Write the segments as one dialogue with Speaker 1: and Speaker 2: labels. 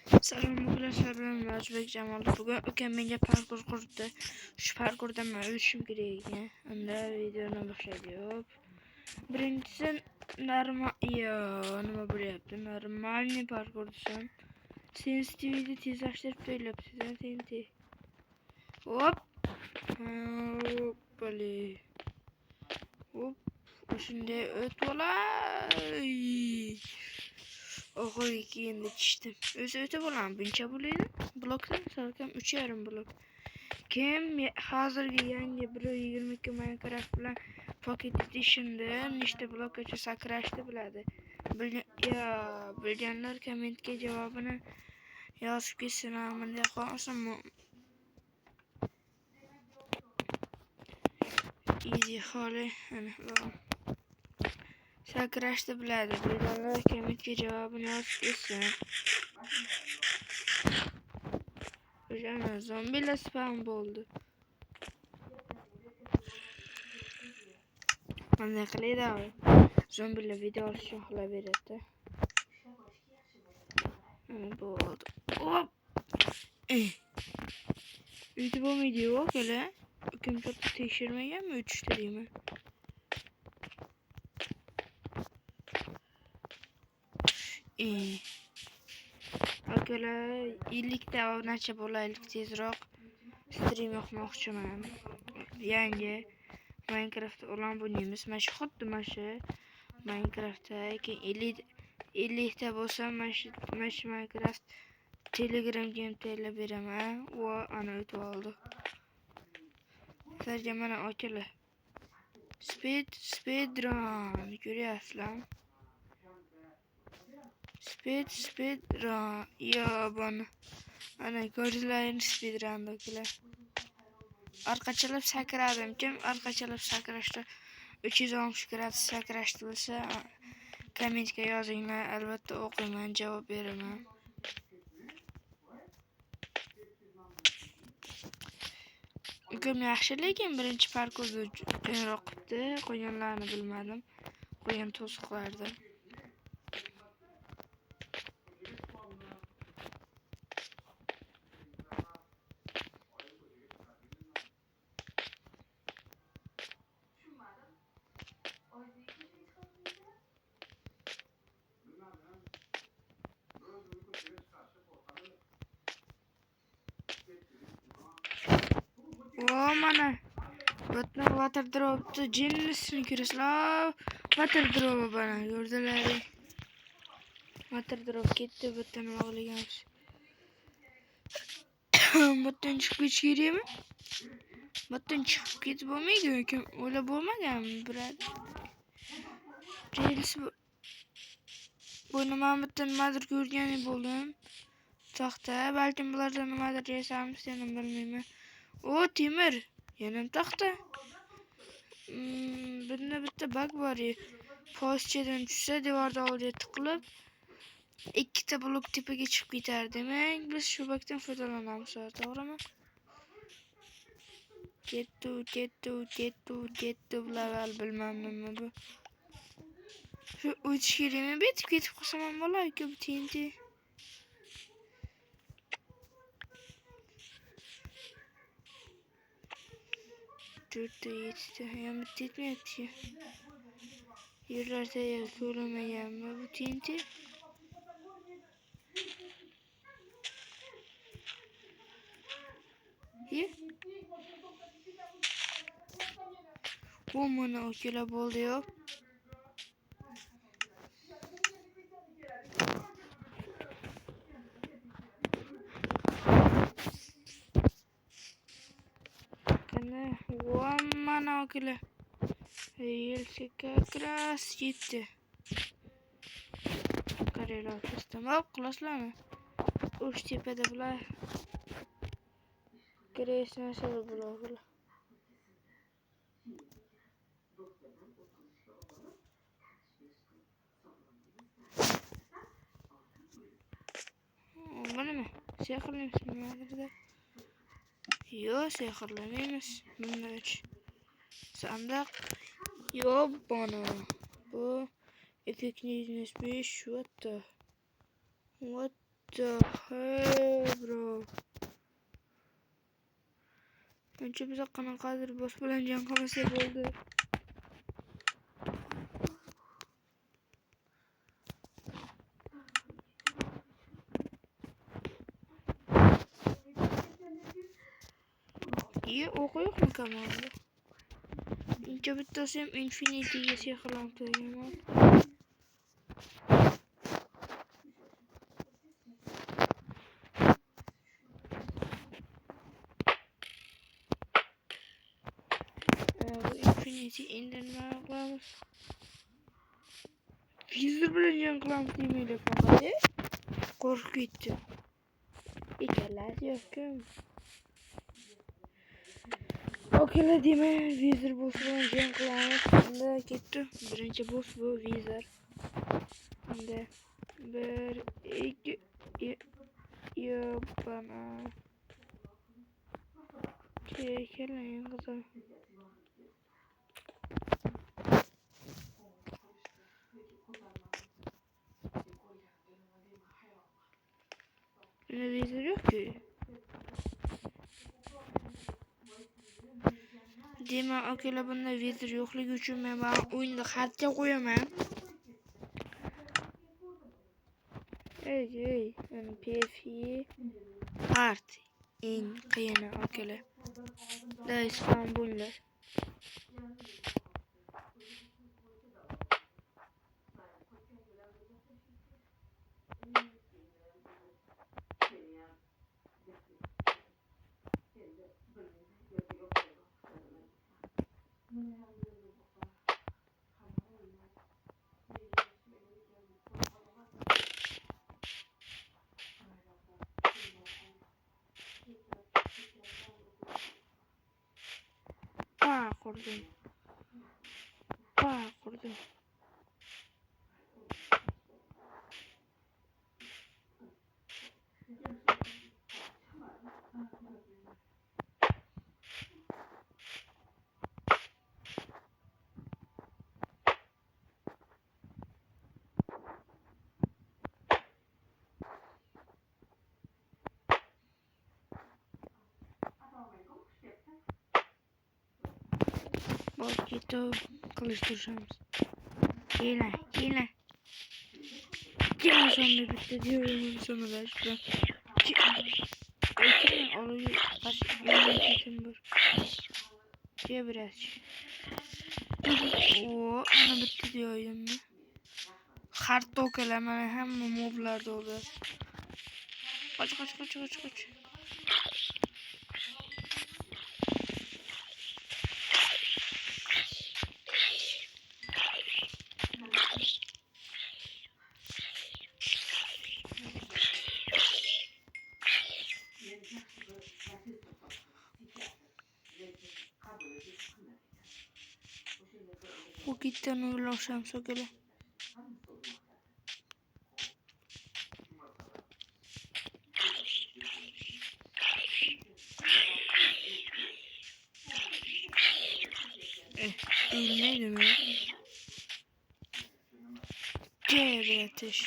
Speaker 1: Salom arkadaşlar, ben Rajbek Cemal. Bugün ökemence parkur kurdu. Şu parkurda ben ölçüm gereği. Onda videonu başlıyor. Birincisi normal nima bo'lyapti? Normal parkurdusan. Sensitivity tezlashtirib qo'yilibdi. Sensitivity. Hop. Hoppali. Hop. Shunday o'tib olay. Oxirgi endi tushdim. O'zi o'ta bo'laman. Buncha bo'laydi. Blokdan salkam 3,5 blok. Kim hozirgi yangi 1.22 Minecraft bilan Pocket Edition'da nechta blokgacha sakrashni biladi. Bilganlar kommentga javobini yozib ketsin. Bunday qolsa easy holi. Sakrashni biladi. Bilganlar kommentga javobini yozib ketsin. O'shana zombilar spawn bo'ldi. Qanday qilaydi? Zombilar video olish uchun xilab beradi. Bo'ldi. Hop. Uyda bo'lmaydi yo'q hali. Kompyuter tekshirmaganmi? O'tishdimi? Akalar 50 ta obunachi bo'laylik tezroq. Stream yoqmoqchiman. Yangi Minecraft olan o'ynaymiz. Mana shu xuddi mana shu Minecraftda keyin 50 ta bo'lsa mana shu Minecraft Telegram gameplay beraman. Va ana o'tib oldi. Sizlarga mana akalar. Speedrun ko'ryapsizlar. Speedrun. Buni. Ana ko'rdilaring speedrun akalar. Orqachalab sakradim. Kim orqachalab sakrashda 360 gradus sakrashdi bo'lsa, kommentga yozinglar. Albatta o'qiyman, javob beraman. Ukum yaxshi, lekin birinchi parkurda kengroq qilibdi. Qo'yganlarni bilmadim. Qo'ygan to'siqlardi. Mana butlar water drop'ni jinnisini ko'rasizlar. Water drop bana gördüler. Water drop ketdi, butdan o'g'ligamiz. Butdan chiqib ketish kerakmi? Butdan chiqib ketib bo'lmaydi, kim o'ylab bo'lmaganmi, birat? Reels buni butdan nimadir ko'rgan bo'ldim. Taxta, balkim bulardan nimadir yasamiz, seni bilmayman. O temir, yana taxta. Bunda bitta bug bor. Postchadan tushsa devorda oldiga tiqilib, ikkita blok tepaga chiqib ketar. Demak, biz shu bugdan foydalanamiz, to'g'rimi? Ketdi bular bilmem nima bu. Şu o'tish kerakmi? Betib ketib qolsam ham bo'lar-ku, bu TNT. To'rtta yetdi, ham yetmayapti. Yerlarda ko'rmaganmi bu TNT? Bu mana okula bo'ldi yo'q. Mana okula. Yelsi как раз yetdi. Qaraylar, istamab qulaslarmi? O'sh tepada bular. Kreysnasi bular. Bunimi? Sehrlaymiz nimadirda? Yo'q, sehrlamaymiz. Bunday sandiq yo'q bana. Bu effektni 5 what the hell bro? Önce bize qanaqadir boss bilan jang qilsa bo'ldi. İyi okuyuq mu komanda? İnce bittasi ham Infinity'ga sehrlantirgan. Infinity indirme qilamiz. Wizard bilan jang qilamiz demaydi faqat. Qo'rqib ketdi. Ikkalasi yo'q-ku. Okeylar demak, Wizard boss bilan jang qilamiz. Unda ketdi. Birinchi boss bu Wizard. Unda 1 2 yopana. Keling qizim. Bunda Wizard yok ki. Demak, okeylar bunda Wizard yo'qligi uchun men o'yinda xatga qo'yaman. Ey, PFI Art eng qiyini okeylar. Dai spam bo'linglar. Qurdim. Bolkito kılıçtıracağımız. Gel. Gel sonra bitti diyorum sonra da işte. Gel. Orayı kaç yönetişim var. Gel biraz. Oo, ana bitti diyorum ben. Kart okelemene hem moblar dolu. Kaç. Bu gitten ulaşam sökele. Neydi mi? Cebretiş.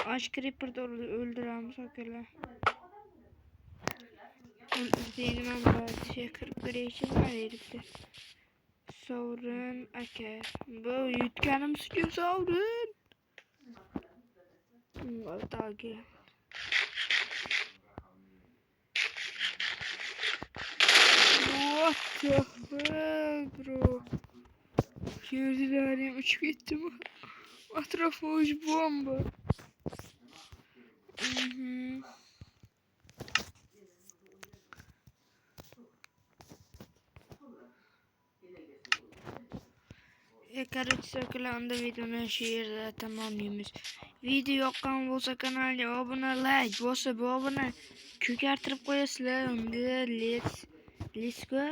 Speaker 1: Aç Creeper'da öldürürüm sökele. Öldürdüğüm anda Creeper için var herifte. Savrun aka. Bu yutkanım sıkıyor savrun. Dagi. What the hell bro? Gördüler uçup gittim. Etrafı uç bomba. Короче, sökülen anda videonun şu yerde tamamlayayım. Video yoqqan bo'lsa kanalga obuna, like bo'lsa bu obuna ko'kartirib qo'yasizlar. Unda let's go.